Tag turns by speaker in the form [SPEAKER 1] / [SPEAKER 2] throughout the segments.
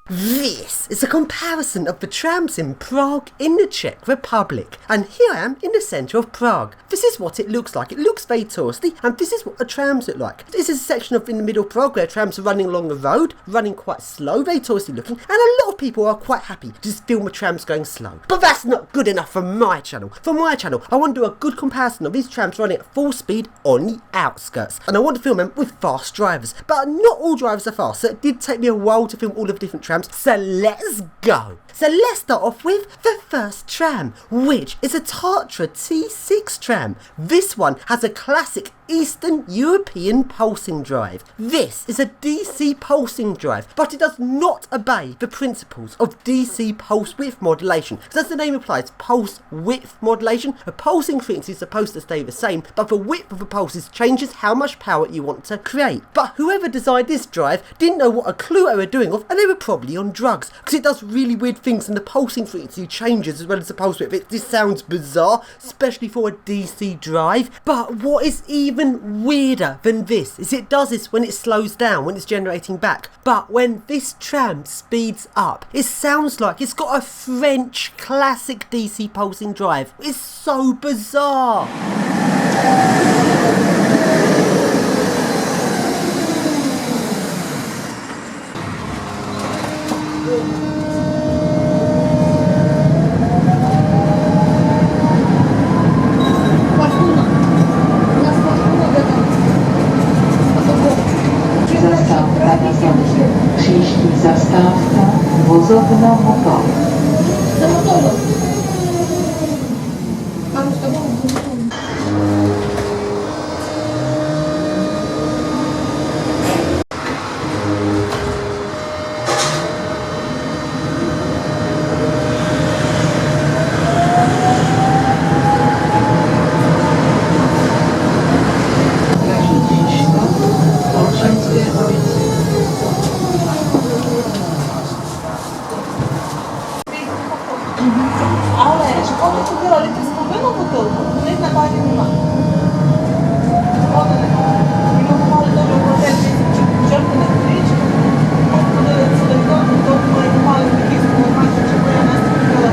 [SPEAKER 1] This is a comparison of the trams in Prague in the Czech Republic, and here I am in the centre of Prague. This is what it looks like. It looks very touristy, and this is what the trams look like. This is a section of in the middle of Prague where trams are running along the road, running quite slow, very touristy looking, and a lot of people are quite happy to just film the trams going slow. But that's not good enough for my channel. For my channel, I want to do a good comparison of these trams running at full speed on the outskirts, and I want to film them with fast drivers. But not all drivers are fast, so it did take me a while to film all of the different trams. So let's go. So let's start off with the first tram, which is a Tatra T6 tram. This one has a classic Eastern European pulsing drive. This is a DC pulsing drive, but it does not obey the principles of DC pulse width modulation. So as the name implies, pulse width modulation, a pulsing frequency is supposed to stay the same, but the width of the pulses changes how much power you want to create. But whoever designed this drive didn't know what a clue they were doing of, and they were probably on drugs, because it does really weird things and the pulsing frequency changes as well as the pulse width. This sounds bizarre, especially for a DC drive. But what is even weirder than this is it does this when it slows down, when it's generating back. But when this tram speeds up, it sounds like it's got a French classic DC pulsing drive. It's so bizarre.
[SPEAKER 2] Příští zastávka vozovna motor.
[SPEAKER 3] Ale škoda, co dělali, to zkupenou butylku, hned na pádě nemá. Ona nemá. Jenom mali to do hotel, čerty na tričku, odkudili co to mali taky spolupráci, čeho já nás chtěla.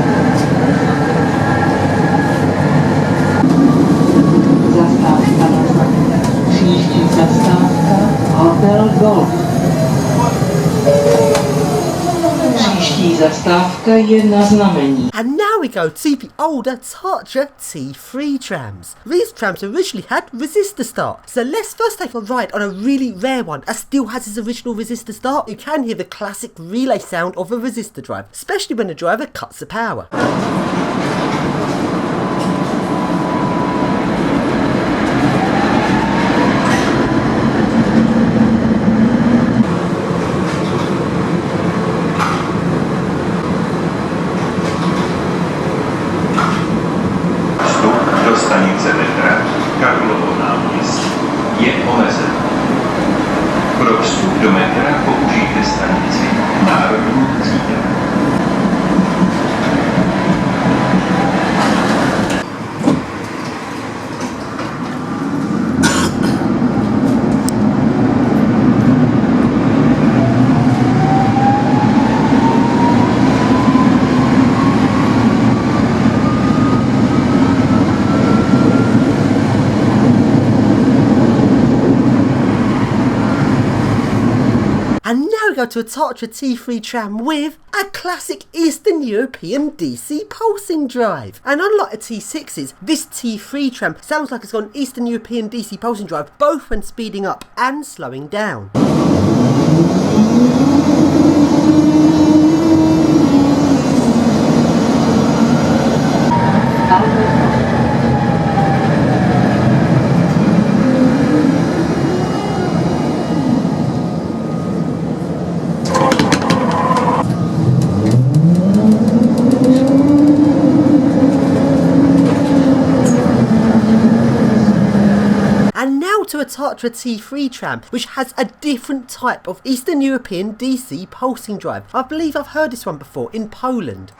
[SPEAKER 2] Zastávka na znaku. Příští zastávka Hotel Golf. Příští zastávka je na znamení.
[SPEAKER 1] And now we go to the older Tatra T3 trams. These trams originally had resistor start. So let's first take a ride on a really rare one that still has its original resistor start. You can hear the classic relay sound of a resistor drive, especially when the driver cuts the power.
[SPEAKER 4] Stanice metra Karlovo náměstí je omezen. Pro vstup do metra použijte stanici Národní třída.
[SPEAKER 1] And now we go to a Tatra T3 tram with a classic Eastern European DC pulsing drive. And unlike the T6s, this T3 tram sounds like it's got an Eastern European DC pulsing drive, both when speeding up and slowing down. To a Tatra T3 tram, which has a different type of Eastern European DC pulsing drive. I believe I've heard this one before in Poland.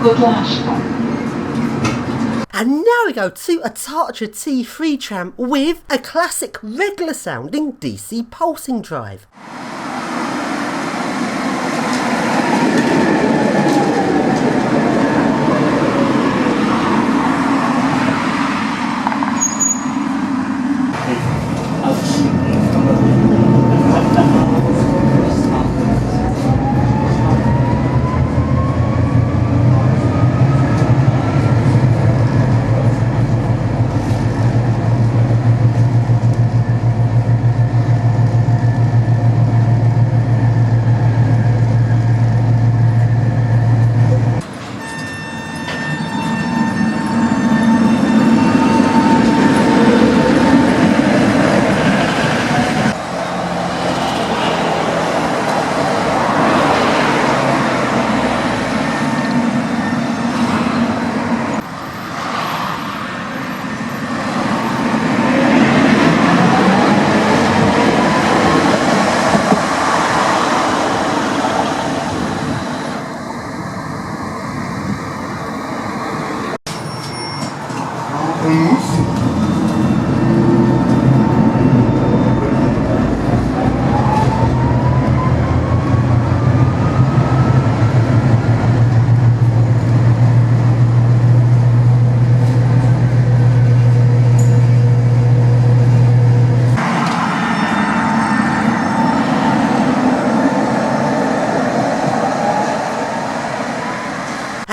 [SPEAKER 2] Kotlářka.
[SPEAKER 1] And now we go to a Tatra T3 tram with a classic regular sounding DC pulsing drive.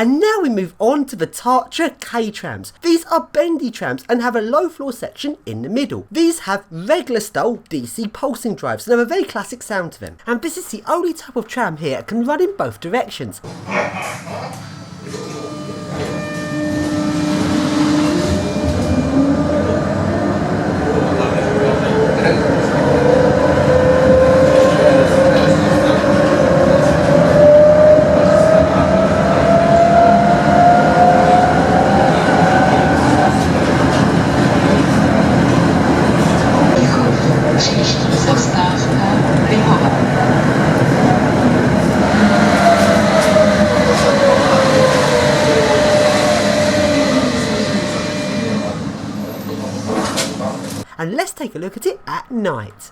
[SPEAKER 1] And now we move on to the Tatra K-trams. These are bendy trams and have a low floor section in the middle. These have regular style DC pulsing drives and have a very classic sound to them. And this is the only type of tram here that can run in both directions. And let's take a look at it at night.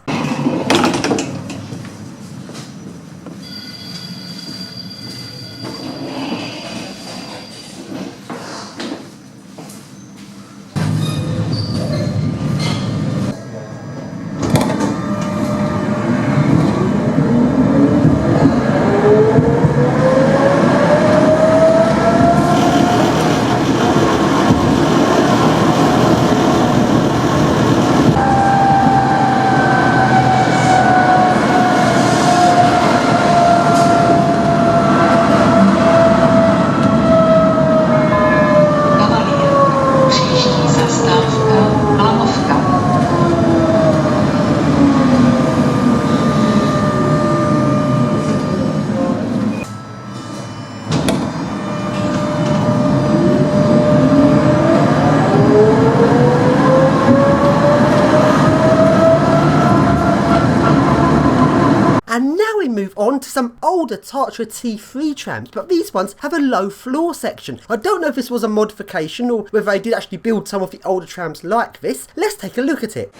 [SPEAKER 1] And now we move on to some older Tatra T3 trams, but these ones have a low floor section. I don't know if this was a modification or whether they did actually build some of the older trams like this. Let's take a look at it.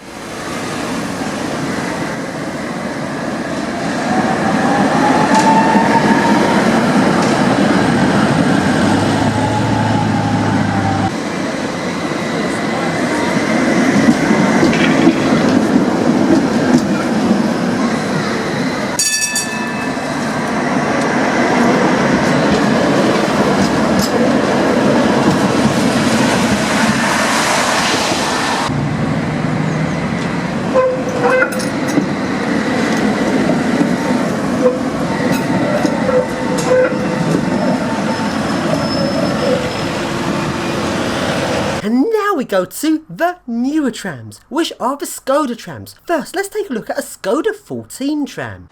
[SPEAKER 1] And now we go to the newer trams, which are the Skoda trams. First, let's take a look at a Skoda 14 tram.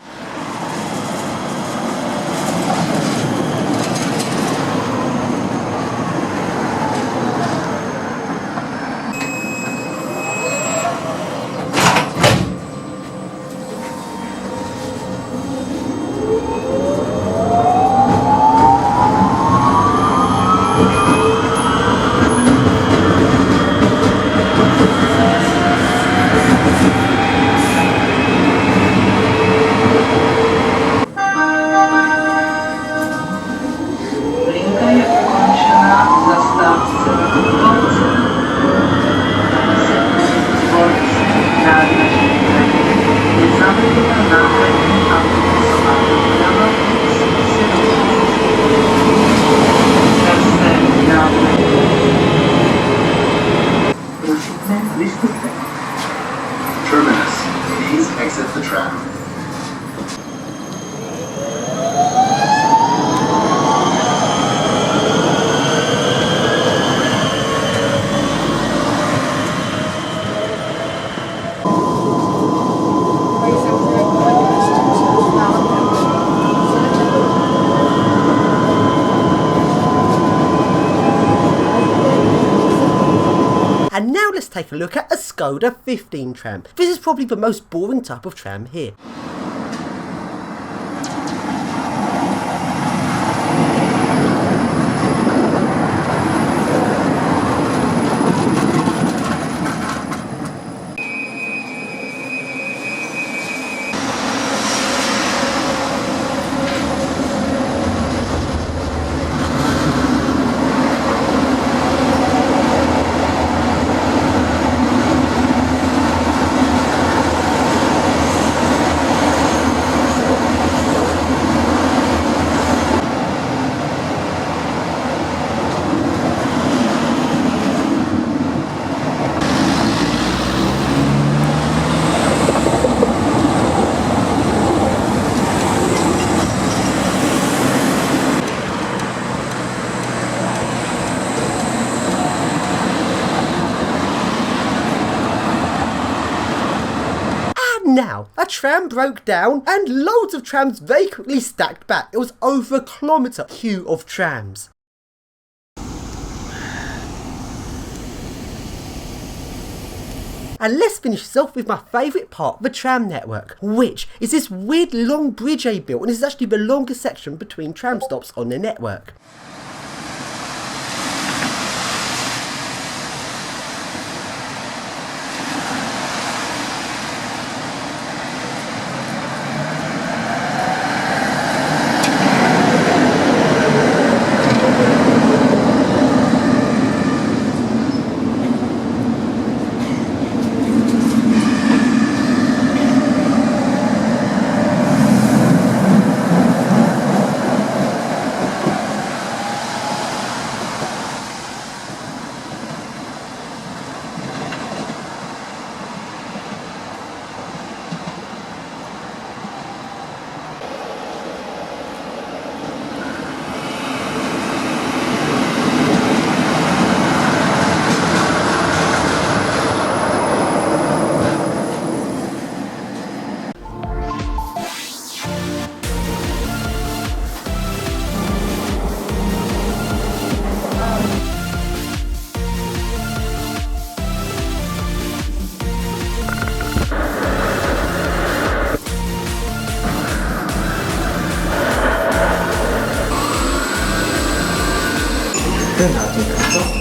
[SPEAKER 1] take a look at a Skoda 15 tram. This is probably the most boring type of tram here. Now, a tram broke down and loads of trams very quickly stacked back. It was over a kilometre queue of trams. And let's finish this off with my favourite part of the tram network, which is this weird long bridge they built, and this is actually the longest section between tram stops on the network.
[SPEAKER 5] Untitled Chapter.